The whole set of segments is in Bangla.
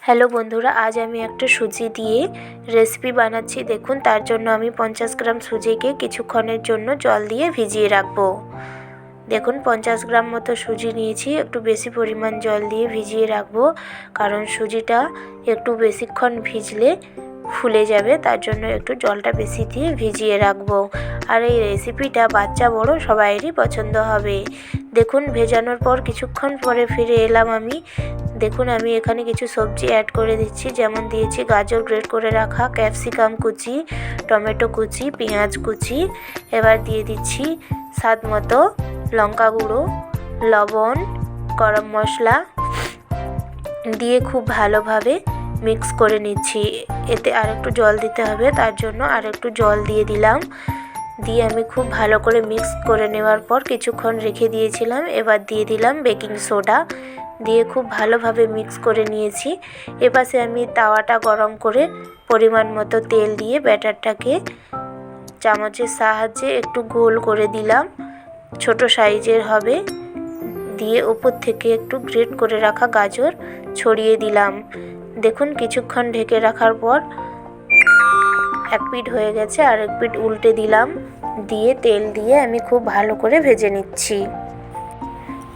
হ্যালো বন্ধুরা, আজ আমি একটা সুজি দিয়ে রেসিপি বানাচ্ছি। দেখুন, তার জন্য আমি 50 গ্রাম সুজিকে কিছুক্ষণের জন্য জল দিয়ে ভিজিয়ে রাখবো। দেখুন, 50 গ্রাম মতো সুজি নিয়েছি, একটু বেশি পরিমাণ জল দিয়ে ভিজিয়ে রাখবো, কারণ সুজিটা একটু বেশিক্ষণ ভিজলে ফুলে যাবে, তার জন্য একটু জলটা বেশি দিয়ে ভিজিয়ে রাখবো। আর এই রেসিপিটা বাচ্চা বড় সবাইয়েরই পছন্দ হবে। দেখুন, ভেজানোর পর কিছুক্ষণ পরে ফিরে এলাম আমি। দেখুন, আমি এখানে কিছু সবজি অ্যাড করে দিচ্ছি, যেমন দিয়েছি গাজর গ্রেট করে রাখা, ক্যাপসিকাম কুচি, টমেটো কুচি, পেঁয়াজ কুচি। এবার দিয়ে দিচ্ছি স্বাদ মতো লঙ্কা গুঁড়ো, লবণ, গরম মশলা দিয়ে খুব ভালোভাবে মিক্স করে নিচ্ছি। এতে আরেকটু জল দিতে হবে, তার জন্য আরেকটু জল দিয়ে দিলাম। দিয়ে আমি খুব ভালো করে মিক্স করে নেওয়ার পর কিছুক্ষণ রেখে দিয়েছিলাম। এবার দিয়ে দিলাম বেকিং সোডা, দিয়ে খুব ভালোভাবে মিক্স করে নিয়েছি। এপাশে আমি তাওয়াটা গরম করে পরিমাণ মতো তেল দিয়ে ব্যাটারটাকে চামচের সাহায্যে একটু গোল করে দিলাম, ছোট সাইজের হবে। দিয়ে উপর থেকে একটু গ্রেট করে রাখা গাজর ছড়িয়ে দিলাম। দেখুন, কিছুক্ষণ ঢেকে রাখার পর এক পিঠ হয়ে গেছে, আর এক পিঠ উল্টে দিলাম। দিয়ে তেল দিয়ে আমি খুব ভালো করে ভেজে নিচ্ছি।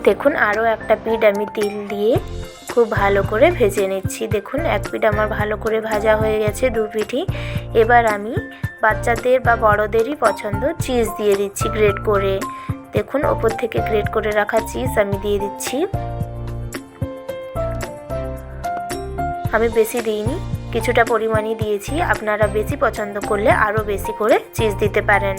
দেখুন, আরও একটা পিঠ আমি তেল দিয়ে খুব ভালো করে ভেজে নিচ্ছি। দেখুন, এক পিঠ আমার ভালো করে ভাজা হয়ে গেছে, দু পিঠই। এবার আমি বাচ্চাদের বা বড়দেরই পছন্দ চিজ দিয়ে দিচ্ছি গ্রেট করে। দেখুন, ওপর থেকে গ্রেট করে রাখা চিজ আমি দিয়ে দিচ্ছি। আমি বেশি দিইনি, কিছুটা পরিমাণই দিয়েছি। আপনারা বেশি পছন্দ করলে আরও বেশি করে চিজ দিতে পারেন।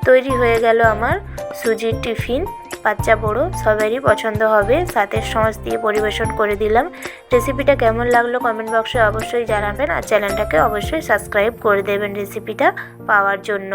তৈরি হয়ে গেল আমার সুজির টিফিন। বাচ্চা বড় সবারই পছন্দ হবে। সাথে সস দিয়ে পরিবেশন করে দিলাম। রেসিপিটা কেমন লাগলো কমেন্ট বক্সে অবশ্যই জানাবেন, আর চ্যানেলটাকে অবশ্যই সাবস্ক্রাইব করে দেবেন রেসিপিটা পাওয়ার জন্য।